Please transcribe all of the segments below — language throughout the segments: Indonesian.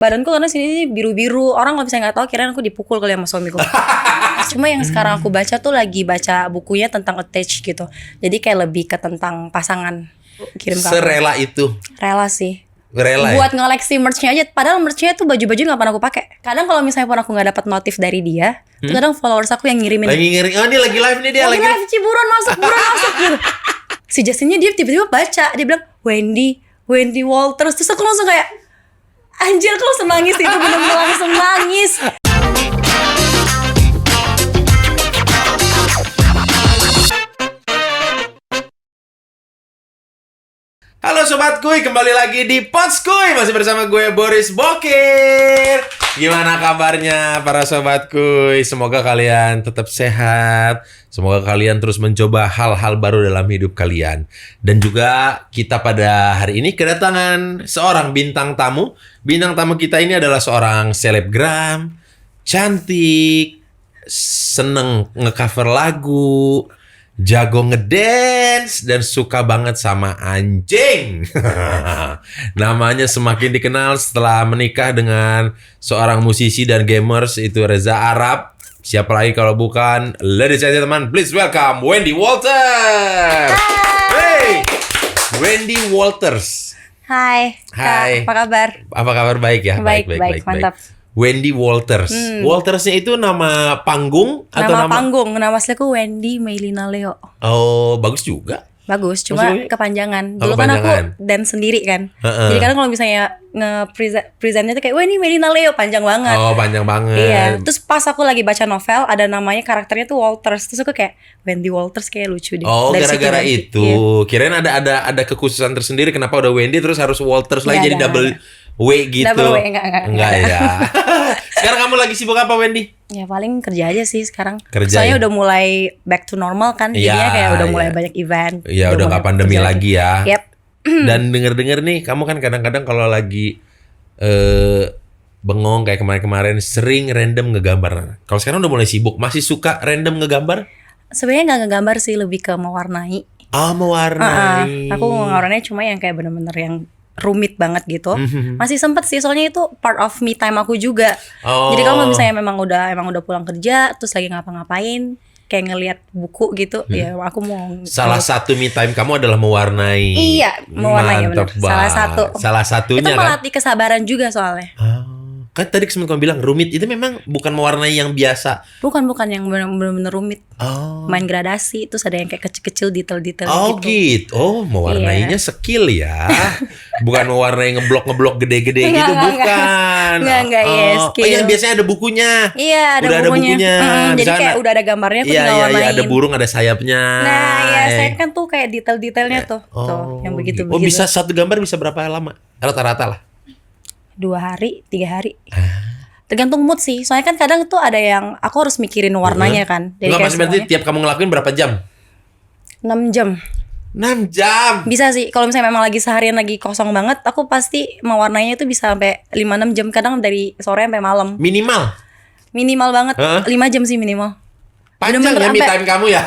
badanku karena sini biru-biru. Orang kalau misalnya nggak tahu kirain aku dipukul kali sama suamiku. Cuma yang sekarang aku baca tuh lagi baca bukunya tentang attach gitu. Jadi kayak lebih ke tentang pasangan. Kirim kamu. Serela itu. Rela sih. Rela Buat ya? ngoleksi merch-nya aja. Padahal merch-nya tuh baju-baju gak pernah aku pakai. Kadang kalau misalnya pun aku gak dapat notif dari dia, tuh kadang followers aku yang ngirimin. Lagi ngirim. Oh, ini lagi live nih dia lagi live, Ci, buruan masuk gitu. Si Justinnya dia tiba-tiba baca. Dia bilang Wendy Walters. Terus aku langsung kayak anjir, aku langsung nangis. Itu bener-bener langsung nangis. Halo Sobat Kuy, kembali lagi di Pods Kuy. Masih bersama gue Boris Bokir. Gimana kabarnya para Sobat Kuy? Semoga kalian tetap sehat. Semoga kalian terus mencoba hal-hal baru dalam hidup kalian. Dan juga kita pada hari ini kedatangan seorang bintang tamu. Bintang tamu kita ini adalah seorang selebgram, cantik, seneng ngecover lagu, jago ngedance, dan suka banget sama anjing. Namanya semakin dikenal setelah menikah dengan seorang musisi dan gamers, itu Reza Arab. Siapa lagi kalau bukan, ladies and gentlemen, please welcome Wendy Walters. Hey, Wendy Walters. Hai. Hai. Kak, apa kabar? Apa kabar? Baik ya? Baik, mantap. Wendy Walters. Waltersnya itu nama panggung atau Nama panggung, nama asliku Wendy Meilina Leo. Oh, bagus juga. Bagus, cuma Maksudnya? kepanjangan. Oh, Dulu kan kepanjangan. aku dance sendiri kan. Heeh. Jadi kadang kalau misalnya nge-presentnya tuh kayak, wah ini Meilina Leo, panjang banget. Oh, panjang banget. Iya, terus pas aku lagi baca novel, ada namanya karakternya tuh Walters. Terus aku kayak, Wendy Walters kayak lucu deh. Oh, Dari situ, gara-gara dari situ. itu. Iya. Kirain ada kekhususan tersendiri kenapa udah Wendy terus harus Walters lagi Nggak jadi ada, double W gitu. Double W, enggak. Enggak ya. Sekarang kamu lagi sibuk apa, Wendy? Ya paling kerja aja sih sekarang. Kerja Soalnya ya? udah mulai back to normal kan. Jadinya Iya, kayak udah mulai iya. banyak event. Iya, udah nggak mulai pandemi kerja lagi ya. Yep. Dan denger-denger nih, kamu kan kadang-kadang kalau lagi bengong kayak kemarin-kemarin sering random ngegambar. Kalau sekarang udah mulai sibuk, masih suka random ngegambar? Sebenarnya nggak ngegambar sih, lebih ke mewarnai. Ah, mewarnai. Aku mewarnai cuma yang kayak bener-bener yang rumit banget gitu. Masih sempet sih, soalnya itu part of me time aku juga. Oh. Jadi kalau misalnya emang udah pulang kerja, terus lagi ngapa-ngapain, kayak ngelihat buku gitu, ya aku mau. Salah satu me time kamu adalah mewarnai. Iya, mewarnai, ya Mantap bener. Salah satu. Salah satunya Itu kan. melatih kesabaran juga soalnya. Kan tadi sempat kamu bilang rumit, itu memang bukan mewarnai yang biasa. Bukan yang bener-bener rumit. Oh. Main gradasi, terus ada yang kayak kecil-kecil detail-detail Oh gitu. gitu. Oh, mewarnainya skill ya. Bukan mewarnai ngeblok gede-gede gitu, bukan. Enggak, iya, skill. Oh, yang biasanya ada bukunya. Iya, ada Udah bukunya. Jadi Misalkan kayak udah ada gambarnya, aku Iya, tinggal iya, warnain. iya, ada burung, ada sayapnya. Nah, ya saya kan tuh kayak detail-detailnya tuh. Tuh, yang begitu. Oh, bisa satu gambar bisa berapa lama? Rata-rata lah. 2 hari, 3 hari. Tergantung mood sih. Soalnya kan kadang tuh ada yang aku harus mikirin warnanya kan. Jadi Enggak, kayak maksudnya berarti semuanya tiap kamu ngelakuin berapa jam? 6 jam. 6 jam. Bisa sih. Kalau misalnya memang lagi seharian lagi kosong banget, aku pasti mewarnainya itu bisa sampai 5-6 jam. Kadang dari sore sampai malam. Minimal. Minimal banget. Hah? 5 jam sih minimal. Panjang Bener-bener ya me sampai- time kamu ya.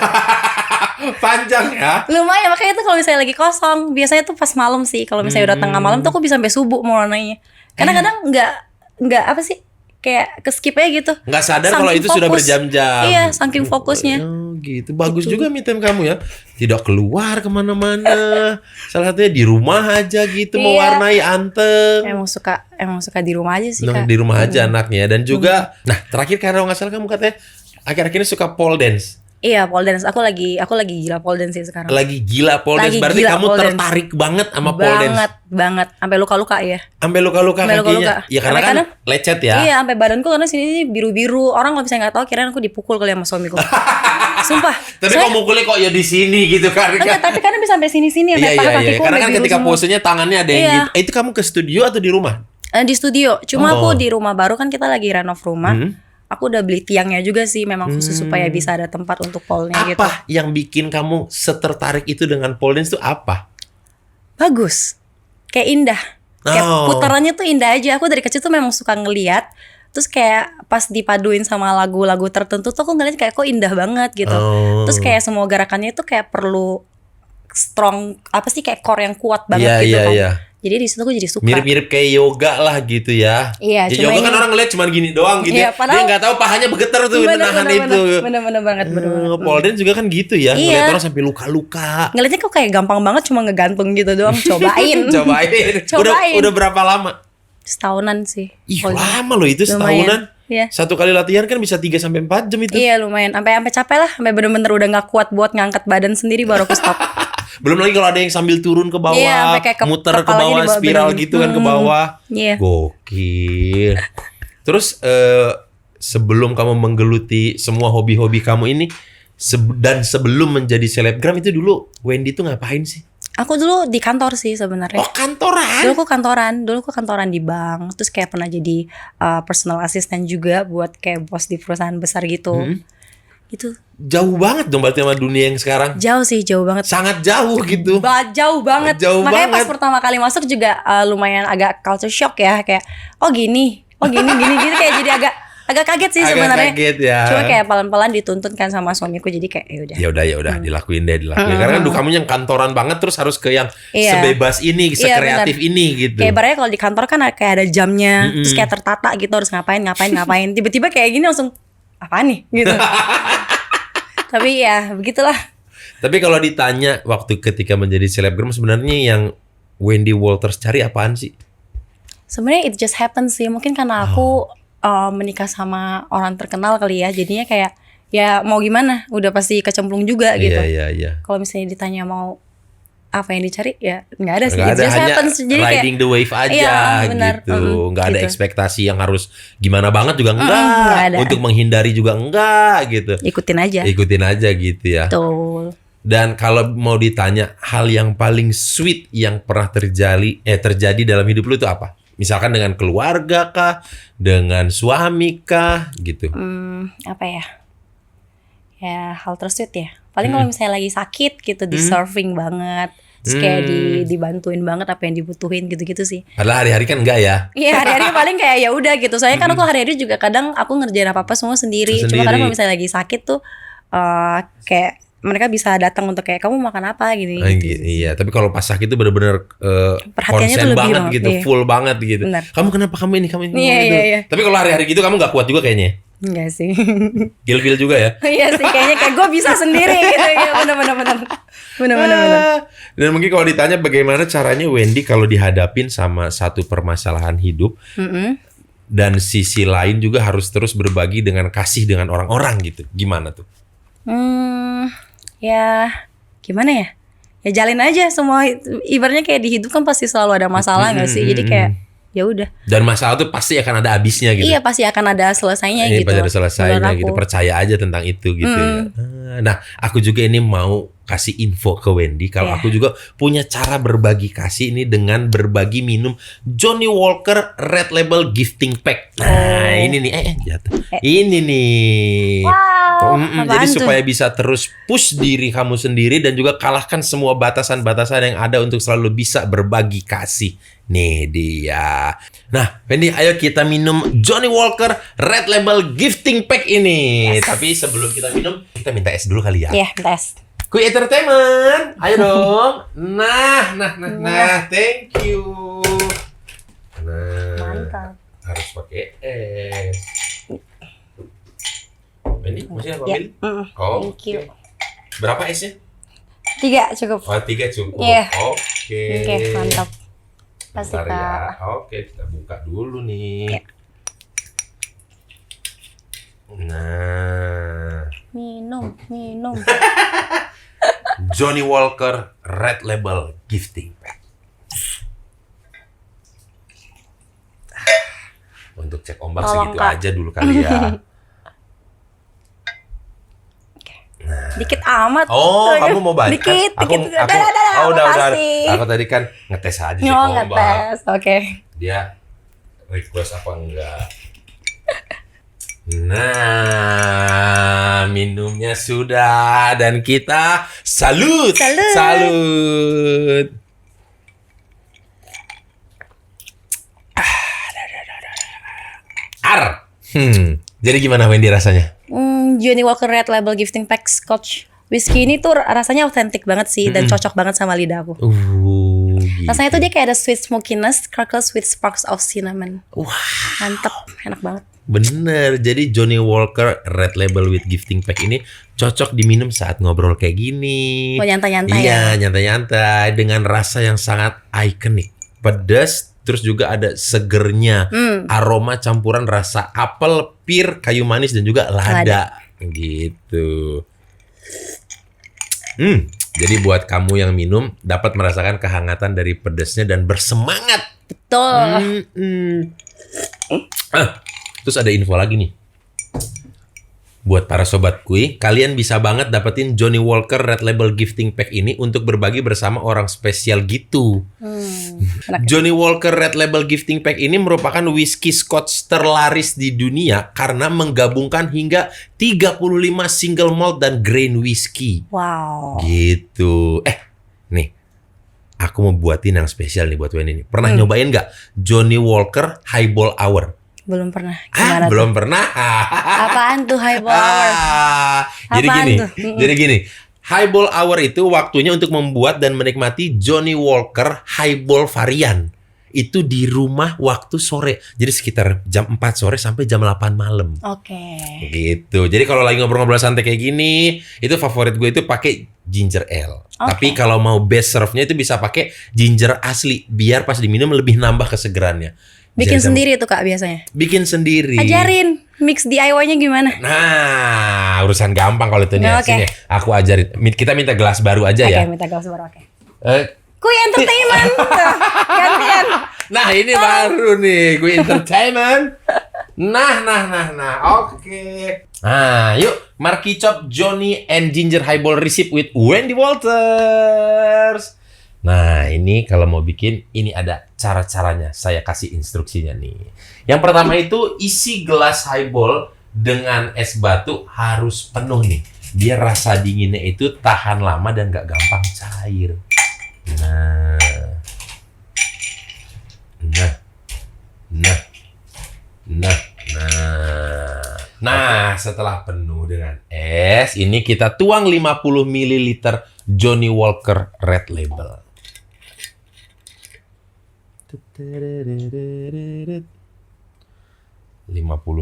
Panjang ya. Lumayan, makanya tuh kalau misalnya lagi kosong, biasanya tuh pas malam sih. Kalau misalnya udah tengah malam tuh aku bisa sampai subuh mewarnainya. Karena kadang nggak apa sih, kayak keskip aja gitu. Nggak sadar Saking kalau itu sudah fokus. berjam-jam. Iya, saking fokusnya. Oh gitu. Bagus juga me time kamu ya. Tidak keluar kemana-mana. Salah satunya di rumah aja gitu, Iya. mewarnai anteng. Emang suka di rumah aja sih, Nah, Kak. di rumah aja anaknya. Dan juga, nah terakhir kalau nggak salah kamu katanya akhir-akhir ini suka pole dance. Iya, pole dance. Aku lagi gila pole dance sih sekarang. Lagi gila pole dance. Lagi Berarti gila kamu pole dance. tertarik banget sama pole dance. Banget. Sampai luka-luka ya. Sampai luka-luka Sampai kakinya. luka-luka. Ya karena Sampai kan kadang- lecet ya. Iya, sampai badanku karena sini biru-biru. Orang kalau misalnya nggak tahu kirain aku dipukul kali sama suamiku. Sumpah. Tapi Soalnya- kok mukulnya kok ya di sini gitu kan? Enggak, tapi kadang bisa sampai sini-sini Iya, sampai iya, iya. kakiku Karena sampai kan biru ketika semua. posenya tangannya ada yang Iya. gitu. Itu kamu ke studio atau di rumah? Di studio. Cuma Oh. aku di rumah baru kan kita lagi renov rumah. Aku udah beli tiangnya juga sih, memang khusus supaya bisa ada tempat untuk pole-nya gitu. Apa yang bikin kamu setertarik itu dengan pole dance itu apa? Bagus. Kayak indah. Kayak Oh. putarannya tuh indah aja. Aku dari kecil tuh memang suka ngeliat. Terus kayak pas dipaduin sama lagu-lagu tertentu tuh aku ngeliat kayak kok indah banget gitu. Oh. Terus kayak semua gerakannya itu kayak perlu strong, apa sih, kayak core yang kuat banget Iya, gitu iya, kan. iya. Jadi di situ aku jadi suka. Mirip-mirip kayak yoga lah gitu ya. Iya, Ya, cuma yoga kan ini- orang ngeliat cuma gini doang gitu. Iya, Dia padahal- nggak tahu pahanya bergetar tuh menahan itu. Bener banget. Pole dance juga kan gitu ya. Iya. Ngeliat orang sampai luka-luka. Ngeliatnya kok kayak gampang banget cuma ngegantung gitu doang. Cobain. Cobain. Cobain. Udah berapa lama? Setahunan sih. Ih, Oh, lama loh itu lumayan. setahunan. Iya. Satu kali latihan kan bisa 3 sampai 4 jam itu. Iya lumayan. Sampai capek lah. Sampai bener-bener udah gak kuat buat ngangkat badan sendiri baru aku stop. Belum lagi kalau ada yang sambil turun ke bawah, Iya, sampai kayak muter ke kepalanya bawah, di bawah, spiral bener. gitu kan ke bawah. Iya. Gokil. Terus sebelum kamu menggeluti semua hobi-hobi kamu ini dan sebelum menjadi selebgram itu dulu Wendy tuh ngapain sih? Aku dulu di kantor sih sebenarnya. Oh, kantoran. Dulu aku kantoran di bank. Terus kayak pernah jadi personal assistant juga buat kayak bos di perusahaan besar gitu. Gitu. Jauh banget dong berarti sama dunia yang sekarang. Jauh sih, jauh banget. Sangat jauh gitu. Jauh banget. Jauh Makanya pas banget. pertama kali masuk juga lumayan agak culture shock ya, kayak gini kayak jadi agak kaget sih Agak sebenarnya. kaget ya. Cuma kayak pelan-pelan dituntun kan sama suamiku, jadi kayak ya udah. Ya udah dilakuin deh. Karena kan kamu yang kantoran banget terus harus ke yang Iya. sebebas ini, Iya, sekreatif ini gitu. Kayak ibaratnya kalau di kantor kan kayak ada jamnya, terus kayak tertata gitu harus ngapain. Tiba-tiba kayak gini langsung apaan nih gitu. Tapi ya begitulah. Tapi kalau ditanya waktu ketika menjadi selebgram sebenarnya yang Wendy Walters cari apaan sih? Sebenarnya it just happens sih. Mungkin karena aku menikah sama orang terkenal kali ya. Jadinya kayak ya mau gimana, udah pasti kecemplung juga gitu. Iya. Kalau misalnya ditanya mau apa yang dicari ya nggak ada sih. Nggak It ada, just hanya happens. Jadi kayak riding the wave aja iya, benar. gitu. Nggak ada Gitu. ekspektasi yang harus gimana banget juga enggak. nggak ada. Untuk menghindari juga enggak gitu. ikutin aja. Ikutin aja gitu ya. Betul. Dan kalau mau ditanya hal yang paling sweet yang pernah terjadi dalam hidup lu itu apa? Misalkan dengan keluarga kah, dengan suami kah, gitu. Apa ya? Ya hal tersweet ya. Paling kalau misalnya lagi sakit gitu, deserving banget. Terus kayak dibantuin banget apa yang dibutuhin gitu-gitu sih. Padahal hari-hari kan enggak ya. Iya hari-hari paling kayak ya udah gitu. Soalnya kan aku hari-hari juga kadang aku ngerjain apa-apa semua sendiri. Cuma Sendiri. kadang kalau misalnya lagi sakit tuh kayak mereka bisa datang untuk kayak kamu makan apa gini. Gitu. Iya, tapi kalau pas sakit itu bener-bener Perhatiannya konsen tuh lebih banget banget, gitu, iya. full banget gitu. Benar. Kamu kenapa kamu ini Iya, gitu. iya. Tapi kalau hari-hari gitu kamu nggak kuat juga kayaknya. Enggak sih. Gil-gil juga ya. Iya sih kayaknya kayak gue bisa sendiri gitu. Iya benar. Dan mungkin kalau ditanya bagaimana caranya Wendy kalau dihadapin sama satu permasalahan hidup dan sisi lain juga harus terus berbagi dengan kasih dengan orang-orang gitu. Gimana tuh? Ya gimana ya? Ya jalin aja semua. Ibaratnya kayak di hidup kan pasti selalu ada masalah nggak sih? Jadi kayak ya udah. Dan masalah tuh pasti akan ada habisnya gitu. Iya pasti akan ada selesainya Ini gitu. pasti ada selesainya menurut gitu. aku. Percaya aja tentang itu gitu ya. Nah, aku juga ini mau kasih info ke Wendy kalau Iya. aku juga punya cara berbagi kasih ini dengan berbagi minum Johnny Walker Red Label Gifting Pack. Nah, ini nih jatuh. Ini nih. Wow, Jadi apaan tuh? supaya bisa terus push diri kamu sendiri dan juga kalahkan semua batasan-batasan yang ada untuk selalu bisa berbagi kasih. Nih dia. Nah, Wendy, ayo kita minum Johnny Walker Red Label Gifting Pack ini. Tapi sebelum kita minum, kita minta es dulu kali ya. Iya, tes. Kui Entertainment, ayo dong. Nah, thank you. Nah, Mantap. harus pakai es. Wendy, masih apa, Ya. Bil? Oh, Thank you. berapa esnya? 3 cukup. Oh, 3 cukup. Iya. Oke. Oke, mantap. Pasti Bentar ya. Kak. Oke, kita buka dulu nih. Ya. Nah, Minum. Johnny Walker Red Label Gifting Pack. Untuk cek ombak Tolong, segitu Kak. aja dulu kali ya. Dikit amat. Oh, kamu mau banyak? Dikit. Udah. makasih. Aku tadi kan ngetes aja sih Oh, ombak. ngetes. Oke. Dia request apa enggak? Nah, minumnya sudah dan kita salut. Jadi gimana Wendy rasanya? Johnny Walker Red Label Gifting Pack Scotch Whiskey ini tuh rasanya autentik banget sih dan cocok banget sama lidah aku. Gitu. Rasanya tuh dia kayak ada sweet smokiness, crackles with sparks of cinnamon. Wah, Mantep, enak banget. bener. Jadi Johnnie Walker Red Label with Gifting Pack ini cocok diminum saat ngobrol kayak gini. Oh, nyantai-nyantai Iya, ya? nyantai-nyantai dengan rasa yang sangat ikonik. Pedas, terus juga ada segernya. Aroma campuran rasa apel, pir, kayu manis, dan juga lada. Gitu. Jadi buat kamu yang minum dapat merasakan kehangatan dari pedasnya dan bersemangat. Betul. Terus ada info lagi nih. Buat para sobat kuy, kalian bisa banget dapetin Johnnie Walker Red Label Gifting Pack ini untuk berbagi bersama orang spesial gitu. Enak. Johnnie Walker Red Label Gifting Pack ini merupakan whisky Scotch terlaris di dunia karena menggabungkan hingga 35 single malt dan grain whisky. Wow. Gitu. Nih. Aku mau buatin yang spesial nih buat Wendy nih. Pernah nyobain nggak Johnnie Walker Highball Hour? Belum pernah. Gimana Belum tuh? pernah. Apaan tuh highball hour? Jadi Apaan gini, tuh? jadi gini. Highball Hour itu waktunya untuk membuat dan menikmati Johnnie Walker Highball varian. Itu di rumah waktu sore. Jadi sekitar jam 4 sore sampai jam 8 malam. Oke. Gitu. Jadi kalau lagi ngobrol-ngobrol santai kayak gini, itu favorit gue itu pakai ginger ale. Tapi kalau mau best serve-nya itu bisa pakai ginger asli biar pas diminum lebih nambah kesegerannya. Bikin Jadi, sendiri tuh Kak biasanya? Bikin sendiri. Ajarin mix DIY-nya gimana? Nah, urusan gampang kalau itu nih. Oke. Sini, aku ajarin. Kita minta gelas baru aja ya. Oke, minta gelas baru. Oke. Eh, Kuy Entertainment. Tuh, gantian. Nah, ini baru nih, gue entertainment. Nah. Oke. Nah, yuk, Marky Chop Johnny and Ginger Highball Recipe with Wendy Walters. Nah, ini kalau mau bikin, ini ada cara-caranya. Saya kasih instruksinya nih. Yang pertama itu, isi gelas highball dengan es batu harus penuh nih. Biar rasa dinginnya itu tahan lama dan gak gampang cair. Nah, setelah penuh dengan es, ini kita tuang 50 ml Johnnie Walker Red Label. 50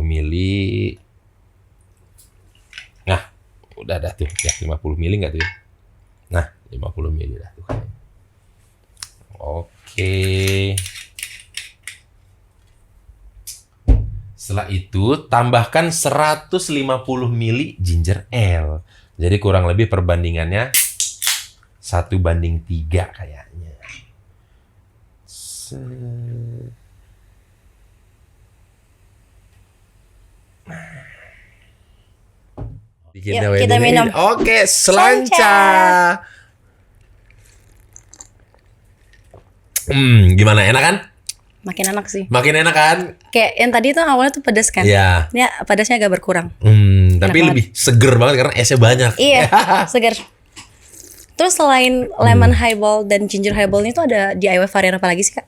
mili. Nah, udah dah tuh. Ya, 50 mili nggak tuh? Nah, 50 mili dah tuh. Oke. Setelah itu, tambahkan 150 mili ginger ale. Jadi kurang lebih perbandingannya 1:3 kayaknya. Yuk, kita minum. Oke, selanca. Gimana? Enak kan? Makin enak sih. Makin enak kan? Kayak yang tadi tuh awalnya tuh pedas kan? Iya. Ini pedasnya agak berkurang. Tapi Enak lebih seger banget karena esnya banyak. Iya, segar. Terus selain lemon highball dan ginger highball ini tuh ada DIY varian apa lagi sih Kak?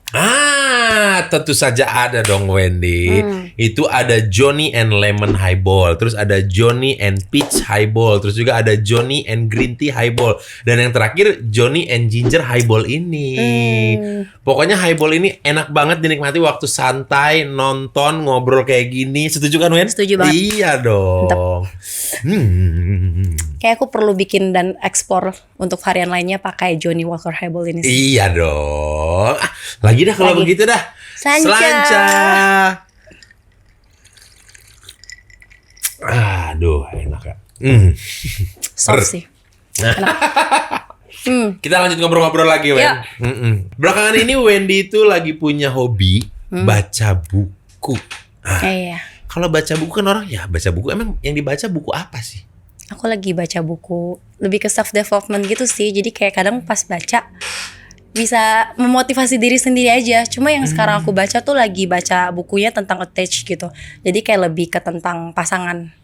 Tentu saja ada dong Wendy. Itu ada Johnny and Lemon Highball, terus ada Johnny and Peach Highball, terus juga ada Johnny and Green Tea Highball, dan yang terakhir Johnny and Ginger Highball ini. Pokoknya highball ini enak banget dinikmati waktu santai, nonton, ngobrol kayak gini. Setuju kan Wen? Setuju banget. Iya dong. Kayak aku perlu bikin dan ekspor untuk varian lainnya pakai Johnnie Walker Highball ini sih. Iya dong. Lagi dah kalau Lagi. begitu dah. Selanca. Aduh, enak ya. Soft sih. Enak. Kita lanjut ngobrol-ngobrol lagi, Wen. Ya. Belakangan ini Wendy itu lagi punya hobi baca buku. Iya. Kalau baca buku kan orang ya baca buku. Emang yang dibaca buku apa sih? Aku lagi baca buku lebih ke self development gitu sih. Jadi kayak kadang pas baca bisa memotivasi diri sendiri aja. Cuma yang sekarang aku baca tuh lagi baca bukunya tentang attach gitu. Jadi kayak lebih ke tentang pasangan.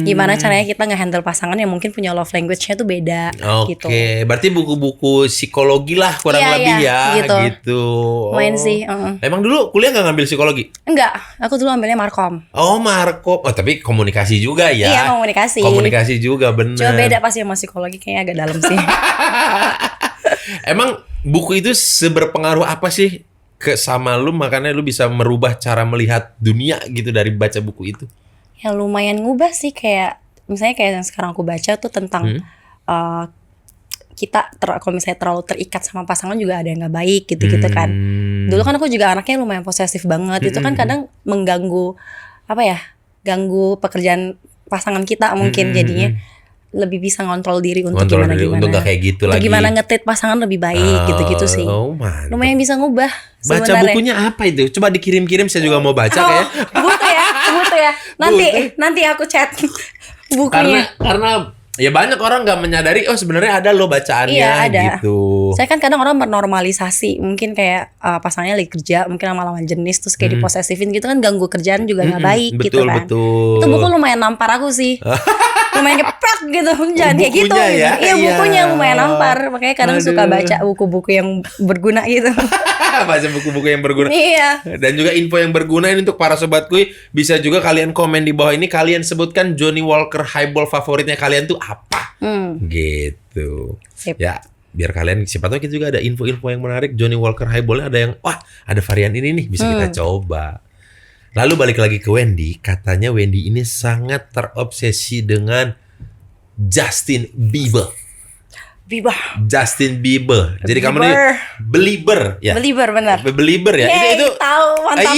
Gimana caranya kita nge-handle pasangan yang mungkin punya love language-nya tuh beda gitu. Oke, berarti buku-buku psikologi lah kurang Iya, lebih iya, ya gitu. gitu. Main sih. Emang dulu kuliah nggak ngambil psikologi? Enggak, aku dulu ambilnya Markom. Oh, Marco. Oh, tapi komunikasi juga ya. Iya, komunikasi. Komunikasi juga bener. Cuma beda pasti sama psikologi kayaknya agak dalam sih. Emang buku itu seberpengaruh apa sih sama lu, makanya lu bisa merubah cara melihat dunia gitu dari baca buku itu? Ya lumayan ngubah sih, kayak misalnya kayak yang sekarang aku baca tuh tentang kita kalau misalnya terlalu terikat sama pasangan juga ada yang nggak baik gitu-gitu kan. Dulu kan aku juga anaknya lumayan posesif banget. Itu kan kadang mengganggu ganggu pekerjaan pasangan kita mungkin. Jadinya lebih bisa ngontrol diri untuk gimana untuk gak kayak gitu untuk lagi. gimana nge-treat pasangan lebih baik gitu-gitu sih. Mantap. Lumayan bisa ngubah Baca sebenarnya. bukunya apa itu? Coba dikirim-kirim, saya juga mau baca kayak. Butuh ya. Nanti aku chat bukunya. Karena ya banyak orang nggak menyadari sebenarnya ada loh bacaannya. Iya, ada. Gitu. Saya kan kadang orang menormalisasi, mungkin kayak pasangannya lagi kerja, mungkin sama lawan jenis terus kayak diposesifin gitu kan, ganggu kerjaan juga nggak baik gitu kan. Betul. Itu buku lumayan nampar aku sih. Lumayan keprak gitu, jangan kayak gitu. Ya? Iya, bukunya lumayan nampar, makanya kadang suka baca buku-buku yang berguna gitu. Baca buku-buku yang berguna. Iya. Dan juga info yang berguna ini untuk para sobat kuy. Bisa juga kalian komen di bawah ini, kalian sebutkan Johnny Walker Highball favoritnya kalian tuh apa. Gitu. Sip. Ya, biar kalian, siapa tahu kita juga ada info-info yang menarik. Johnny Walker Highball ada yang, ada varian ini nih, bisa kita coba. Lalu balik lagi ke Wendy. Katanya Wendy ini sangat terobsesi dengan Justin Bieber. Justin Bieber. Jadi kamu nih belieber ya. Belieber ya. Yeay, Itu tahu, mantap.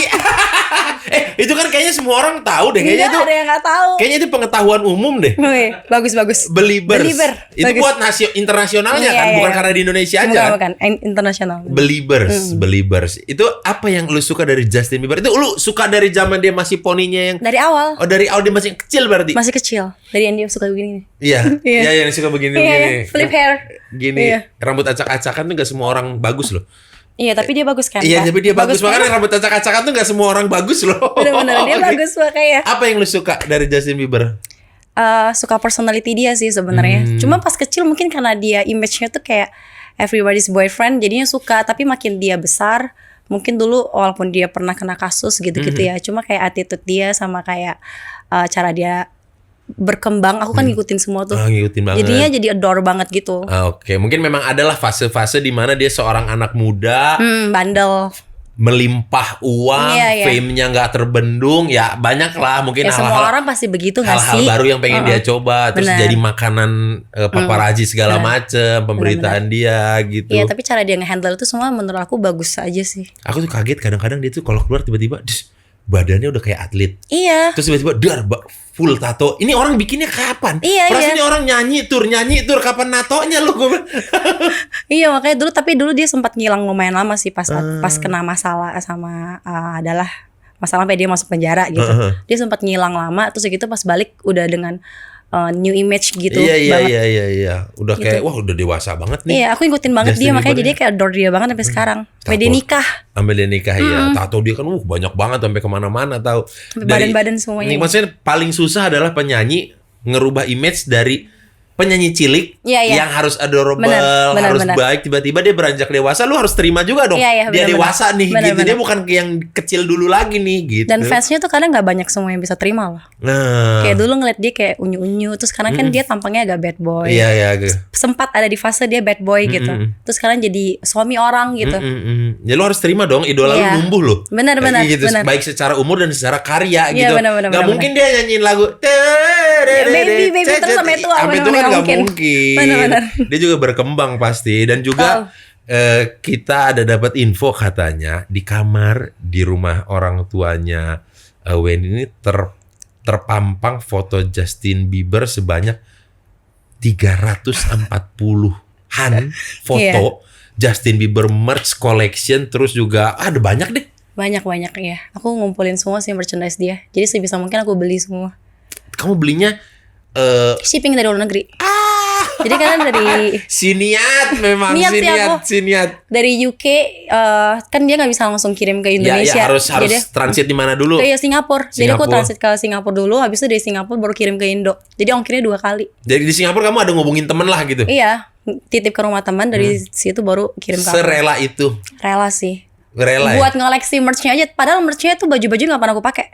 Itu kan kayaknya semua orang tahu deh kayaknya itu. Ada yang nggak tahu. Kayaknya itu pengetahuan umum deh. Bagus. Belieber. Itu bagus. buat internasionalnya kan, bukan karena di Indonesia aja. Bukan, internasional. Believers. Itu apa yang lu suka dari Justin Bieber? Itu lu suka dari zaman dia masih poninya yang dari awal. Oh, dari awal dia masih kecil berarti. Masih kecil. Dari yang dia suka begini. Iya. Iya, yang suka begini-begini. Flip hair. Gini, rambut acak-acakan tuh gak semua orang bagus loh. Iya, tapi dia bagus kan? Iya, tapi dia bagus. Makanya rambut acak-acakan tuh gak semua orang bagus loh. Bener-bener, dia bagus makanya. Apa yang lu suka dari Justin Bieber? Suka personality dia sih sebenarnya. Cuma pas kecil mungkin karena dia image-nya tuh kayak everybody's boyfriend, jadinya suka. Tapi makin dia besar, mungkin dulu walaupun dia pernah kena kasus gitu-gitu ya. Cuma kayak attitude dia sama kayak cara dia berkembang, aku kan ngikutin semua tuh. Ngikutin banget. Jadinya jadi adore banget gitu. Oke, mungkin memang adalah fase-fase di mana dia seorang anak muda, bandel, melimpah uang, fame-nya nggak terbendung, ya banyak lah mungkin semua orang pasti begitu nggak sih? Hal-hal baru yang pengen dia coba, terus jadi makanan paparazi segala macem, pemberitaan dia gitu. Iya, tapi cara dia nge-handle itu semua menurut aku bagus aja sih. Aku tuh kaget kadang-kadang dia tuh kalau keluar tiba-tiba, badannya udah kayak atlet. Iya. Terus tiba-tiba full tato. Ini orang bikinnya kapan? Iya. Ini orang nyanyi tur kapan natonya lu? Iya, makanya dulu dia sempat ngilang lumayan lama sih pas kena masalah sama adalah masalah sampai dia masuk penjara gitu. Dia sempat ngilang lama, terus gitu pas balik udah dengan new image gitu. Iya. Udah kayak udah dewasa banget nih. Iya, aku ngikutin banget dia, makanya jadi kayak adore dia banget sampai sekarang. Sampai dia nikah. Iya. Tato dia kan banyak banget sampai kemana-mana tahu. Badan-badan semuanya. Ini maksudnya paling susah adalah penyanyi ngerubah image dari penyanyi cilik yang harus adorable, harus baik, tiba-tiba dia beranjak dewasa, lu harus terima juga dong. Dia dewasa nih gitu. Dia bukan yang kecil dulu lagi nih gitu. Dan fansnya tuh kadang nggak banyak semua yang bisa terima loh. Kayak dulu ngeliat dia kayak unyu-unyu, terus sekarang kan dia tampangnya agak bad boy. Iya. Sempat ada di fase dia bad boy gitu. Terus sekarang jadi suami orang gitu. Ya lu harus terima dong, idola lu numbuh loh. Benar. Gitu. Baik secara umur dan secara karya gitu. Gak mungkin dia nyanyiin lagu baby terus sampai tua. Gak mungkin. Benar. Dia juga berkembang pasti. Dan juga kita ada dapat info katanya di kamar di rumah orang tuanya Wendy ini terpampang foto Justin Bieber sebanyak 340-an foto Justin Bieber merch collection, terus juga ada banyak deh. Banyak ya. Aku ngumpulin semua sih merchandise dia. Jadi sebisa mungkin aku beli semua. Kamu belinya shipping dari luar negeri. Jadi kan dari siniat memang siniat dari UK kan dia nggak bisa langsung kirim ke Indonesia. Ya, harus transit di mana dulu? Ke Singapura. Jadi aku transit ke Singapura dulu, habis itu dari Singapura baru kirim ke Indo. Jadi ongkirnya 2 kali. Jadi di Singapura kamu ada ngubungin temen lah gitu? Iya, titip ke rumah teman, dari situ baru kirim ke aku. Serela itu? Rela sih. Rela buat ngoleksi merch-nya aja. Padahal merch-nya tuh baju-baju nggak pernah aku pakai.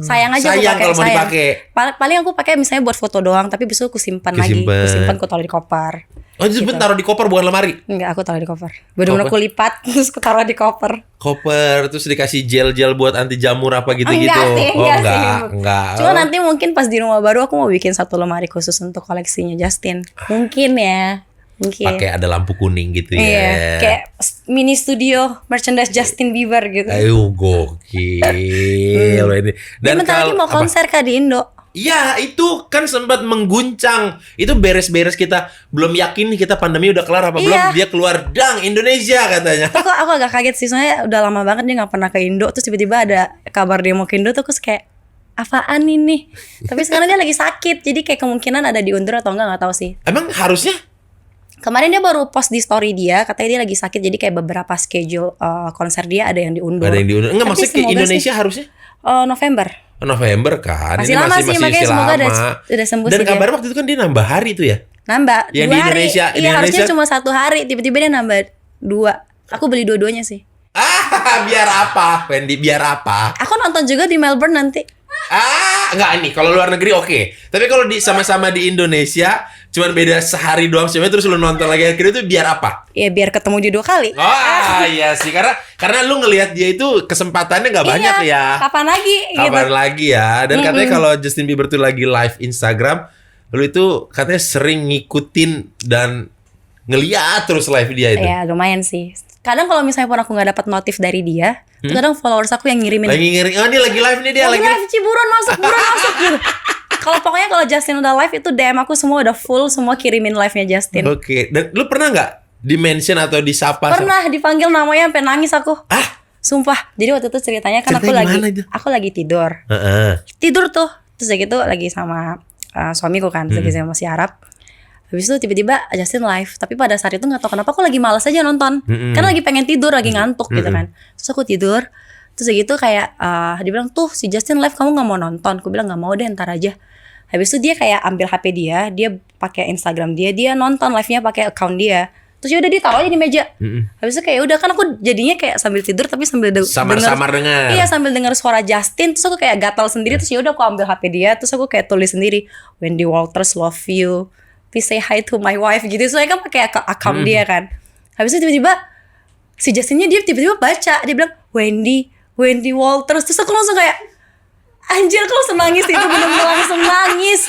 Sayang aja sayang aku kalau mau sayang. dipakai. Paling aku pakai misalnya buat foto doang, tapi besok aku simpan lagi. Aku simpan, aku taruh di koper. Oh, itu taruh di koper bukan lemari. Enggak, aku taruh di koper. Bener-bener aku lipat terus aku taruh di koper. Koper terus dikasih gel-gel buat anti jamur apa gitu-gitu. Enggak. Cuma nanti mungkin pas di rumah baru aku mau bikin satu lemari khusus untuk koleksinya Justin. Mungkin ya. Mungkin. Pakai ada lampu kuning gitu ya. Iya, kayak mini studio merchandise Justin Bieber gitu. Ayo gokil ini. Dan bentar lagi mau konser Kak di Indo. Iya, itu kan sempat mengguncang. Itu beres-beres kita belum yakin nih kita pandemi udah kelar apa belum. Dia keluar dang Indonesia katanya. Aku agak kaget sih, soalnya udah lama banget dia nggak pernah ke Indo. Terus tiba-tiba ada kabar dia mau ke Indo tuh aku kayak apaan ini? Tapi sekarang dia lagi sakit, jadi kayak kemungkinan ada diundur atau nggak tahu sih. Emang harusnya? Kemarin dia baru post di story dia, katanya dia lagi sakit, jadi kayak beberapa schedule konser dia ada yang diundur. Ada yang diundur. Enggak, maksudnya ke Indonesia sih, harusnya? November. November kan. Masih ini lama sih, makanya semoga udah sembuh sih. Dan kabar waktu itu kan dia nambah hari itu ya? Nambah yang 2 di hari. Indonesia, Iya, harusnya cuma 1 hari, tiba-tiba dia nambah 2. Aku beli dua-duanya sih. Biar apa, Wendy? Biar apa? Aku nonton juga di Melbourne nanti. Enggak ini kalau luar negeri oke. Tapi kalau sama-sama di Indonesia cuman beda sehari doang sih, terus lu nonton lagi akhirnya itu biar apa? Ya biar ketemu dia 2 kali. Iya sih, karena lu ngelihat dia itu kesempatannya nggak banyak ya. Kapan lagi? Kapan lagi ya? Dan katanya kalau Justin Bieber tuh lagi live Instagram, lu itu katanya sering ngikutin dan ngeliat terus live dia itu. Ya lumayan sih. Kadang kalau misalnya pun aku nggak dapat notif dari dia, kadang followers aku yang ngirimin. Oh ini lagi live nih dia lagi live, buruan masuk gitu. Kalau Justin udah live itu DM aku semua udah full, semua kirimin live-nya Justin. Oke. Dan lu pernah nggak di-mention atau disapa? Pernah, dipanggil namanya sampai nangis aku. Sumpah. Jadi waktu itu ceritanya kan aku lagi tidur. Tidur tuh. Terus kayak gitu lagi sama suamiku kan, lagi sama si Arab. Habis itu tiba-tiba Justin live. Tapi pada saat itu gak tahu kenapa aku lagi malas aja nonton. Karena lagi pengen tidur, lagi ngantuk gitu kan. Terus aku tidur. Terus gitu kayak dia bilang, tuh si Justin live kamu gak mau nonton? Aku bilang gak mau deh, ntar aja. Habis itu dia kayak ambil HP dia pakai Instagram dia nonton live-nya pakai account dia. Terus ya udah ditaruh aja di meja. Habis itu kayak udah kan aku jadinya kayak sambil tidur tapi sambil samar-samar dengar. Iya, sambil dengar suara Justin. Terus aku kayak gatal sendiri. Terus ya udah aku ambil HP dia, terus aku kayak tulis sendiri, Wendy Walters love you. Please say hi to my wife gitu. Soalnya kan pakai account dia kan. Habis itu tiba-tiba si Justinnya dia tiba-tiba baca, dia bilang Wendy Walters. Terus aku langsung kayak anjir, aku langsung nangis itu, bener-bener langsung nangis.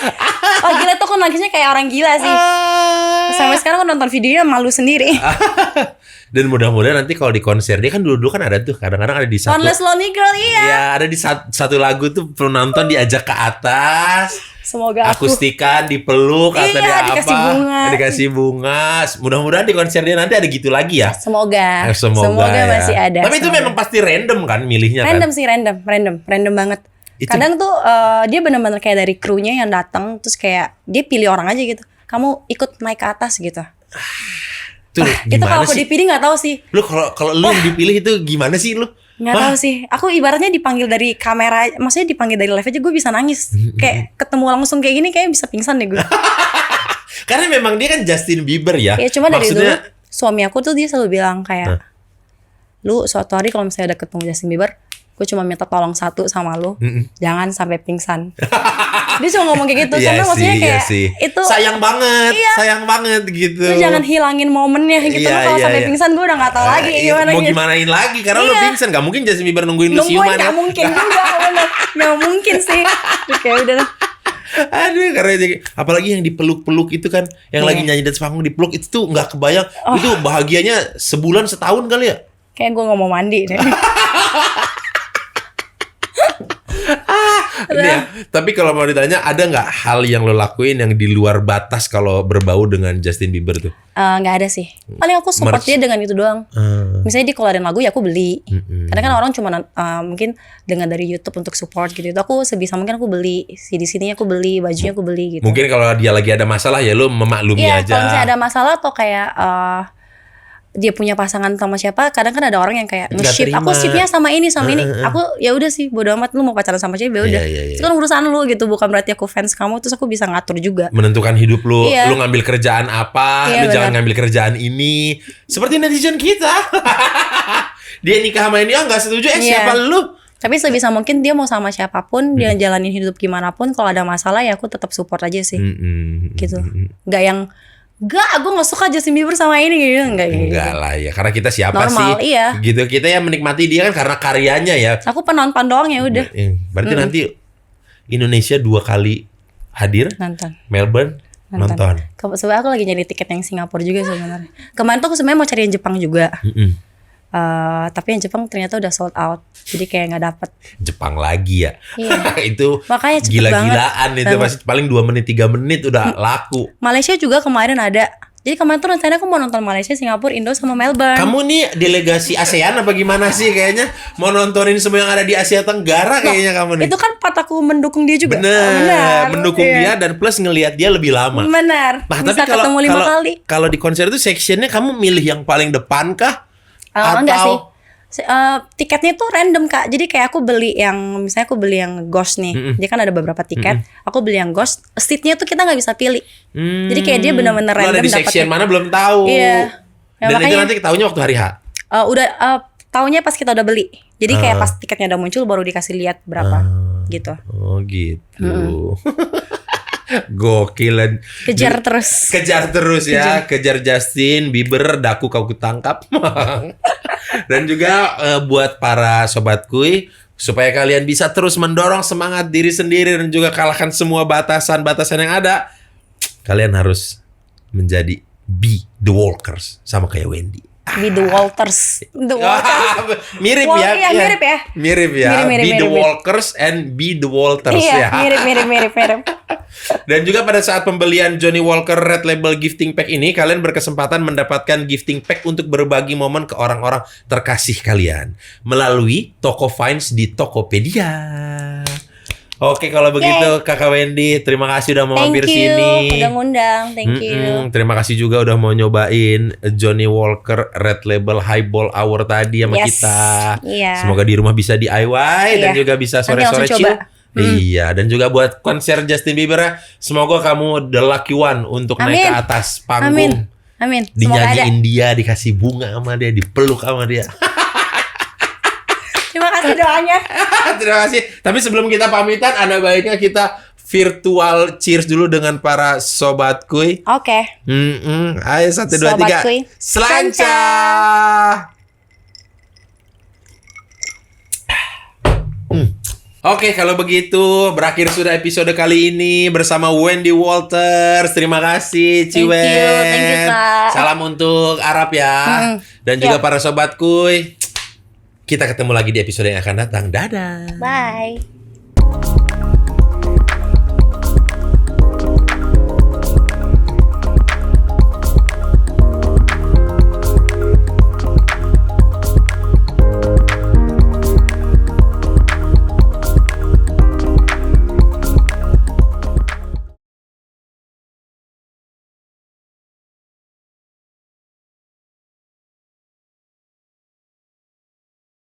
Oh gila tuh, aku nangisnya kayak orang gila sih. Sampai sekarang aku nonton videonya malu sendiri. Dan mudah-mudahan nanti kalau di konser dia kan dulu kan ada tuh kadang-kadang ada di satu Lonely Lonely Girl, iya. Ya ada di satu lagu tuh penonton diajak ke atas. Semoga akustikan, dipeluk atau dikasih bunga. Mudah-mudahan di konser dia nanti ada gitu lagi ya. Semoga ya. Masih ada. Tapi itu memang pasti random kan milihnya random kan? Sih random banget. Kadang tuh dia benar-benar kayak dari krunya yang datang, terus kayak dia pilih orang aja gitu. Kamu ikut naik ke atas gitu. Itu kalau aku dipilih nggak tahu sih. Lu kalau lu yang dipilih itu gimana sih lu? Nggak tahu sih. Aku ibaratnya dipanggil dari kamera, maksudnya dipanggil dari live aja gue bisa nangis. Kayak ketemu langsung kayak gini kayak bisa pingsan deh gue. Karena memang dia kan Justin Bieber ya. Ya cuma dari dulu suami aku tuh dia selalu bilang kayak lu suatu hari kalau misalnya udah ketemu Justin Bieber, gue cuma minta tolong satu sama lu, jangan sampai pingsan. Dia cuma ngomong kayak gitu, karena maksudnya kayak itu sayang banget gitu. Lu jangan hilangin momennya gitu. Kalau sampai pingsan gue udah nggak tahu lagi gimana. Mau gimanain lagi karena lu pingsan, nggak mungkin Justin Bieber nungguin lu siuman. Nggak mungkin juga, nggak mungkin sih. Kayak udah. Aduh, karena apalagi yang dipeluk-peluk itu kan, yang lagi nyanyi di atas panggung dipeluk itu tuh nggak kebayang. Itu bahagianya sebulan setahun kali ya. Kayak gue nggak mau mandi deh. Ya, tapi kalau mau ditanya ada nggak hal yang lo lakuin yang di luar batas kalau berbau dengan Justin Bieber tuh? Nggak ada sih. Paling aku support dia dengan itu doang. Misalnya dia keluarin lagu ya aku beli. Karena kan orang cuma mungkin dengan dari YouTube untuk support gitu. Itu aku sebisa mungkin aku beli. CD-CD-nya aku beli, bajunya aku beli gitu. Mungkin kalau dia lagi ada masalah ya lo memaklumi aja. Iya, kalau misalnya ada masalah atau kayak dia punya pasangan sama siapa, kadang kan ada orang yang kayak nge-ship, aku shipnya sama ini aku ya udah sih bodo amat, lu mau pacaran sama siapa ya udah. Itu kan urusan lu gitu, bukan berarti aku fans kamu terus aku bisa ngatur juga, menentukan hidup lu. Lu ngambil kerjaan apa, lu jangan ngambil kerjaan ini, seperti netizen kita. Dia nikah sama ini, nggak setuju, siapa lu? Tapi sebisa mungkin dia mau sama siapapun, dia jalanin hidup gimana pun, kalau ada masalah ya aku tetap support aja sih. Gitu. Gak yang gue gak suka Justin Bieber sama ini gitu. Enggak lah ya, karena kita siapa normal, sih? Iya. Gitu, kita yang menikmati dia kan karena karyanya ya. Aku penonton doang ya udah. Berarti nanti Indonesia 2 kali hadir, Nonton. Melbourne nonton. Sebenarnya aku lagi nyari tiket yang Singapura juga sebenarnya. Kemarin tuh aku sebenarnya mau cari yang Jepang juga. Tapi yang Jepang ternyata udah sold out. Jadi kayak nggak dapet. Jepang lagi ya. Iya. Itu makanya cepet gila-gilaan banget. itu pasti paling 2 menit 3 menit udah laku. Malaysia juga kemarin ada. Jadi kemarin tuh rencananya aku mau nonton Malaysia, Singapura, Indo sama Melbourne. Kamu nih delegasi ASEAN apa gimana sih kayaknya? Mau nontonin semua yang ada di Asia Tenggara kayaknya kamu nih. Itu kan part aku mendukung dia juga. Bener. Mendukung dia dan plus ngelihat dia lebih lama. Benar. Nah, Bisa tapi ketemu 5 kali. Kalau di konser itu sectionnya kamu milih yang paling depan kah? Enggak sih. Tiketnya tuh random Kak. Jadi kayak aku beli yang, misalnya aku beli yang Ghost nih. Dia kan ada beberapa tiket. Aku beli yang Ghost. Seatnya tuh kita nggak bisa pilih. Jadi kayak dia benar-benar random. Ada di section mana belum tahu. Iya. Ya, dan makanya, itu nanti ketahuinya waktu hari H. Taunya pas kita udah beli. Jadi kayak pas tiketnya udah muncul baru dikasih lihat berapa gitu. Oh gitu. Gokil. Kejar terus. Kejar terus ya. Kejar Justin Bieber, daku kau kutangkap. Dan juga buat para sobat kuy, supaya kalian bisa terus mendorong semangat diri sendiri dan juga kalahkan semua batasan-batasan yang ada, kalian harus menjadi Be The Walkers sama kayak Wendy. Be The Walters. The Walters. Mirip Wal- ya. iya, mirip ya. Mirip ya. Mirip, Be The mirip. Walkers and Be The Walters Iya, ya. mirip. Dan juga pada saat pembelian Johnny Walker Red Label Gifting Pack ini, kalian berkesempatan mendapatkan gifting pack untuk berbagi momen ke orang-orang terkasih kalian melalui toko Vines di Tokopedia. Oke, kalau begitu Kakak Wendy, terima kasih udah mau mampir sini. Udah ngundang, thank you. Terima kasih juga udah mau nyobain Johnny Walker Red Label Highball Hour tadi sama kita. Iya. Semoga di rumah bisa DIY dan juga bisa sore-sore Nanti langsung chill. coba. Iya, dan juga buat konser Justin Bieber ya, semoga kamu the lucky one untuk naik ke atas panggung. Amin. Semoga ada. Dinyanyiin dia, dikasih bunga sama dia, dipeluk sama dia. Terima kasih doanya. Terima kasih. Tapi sebelum kita pamitan, ada baiknya kita virtual cheers dulu dengan para sobat kuy. Oke. Ayo 1, 2, 3. Kuy. Selancar. Oke, kalau begitu berakhir sudah episode kali ini bersama Wendy Walters. Terima kasih, Ciwen. Thank you, Kak. Salam untuk Arab ya. Dan juga para sobat kuy. Kita ketemu lagi di episode yang akan datang. Dadah. Bye.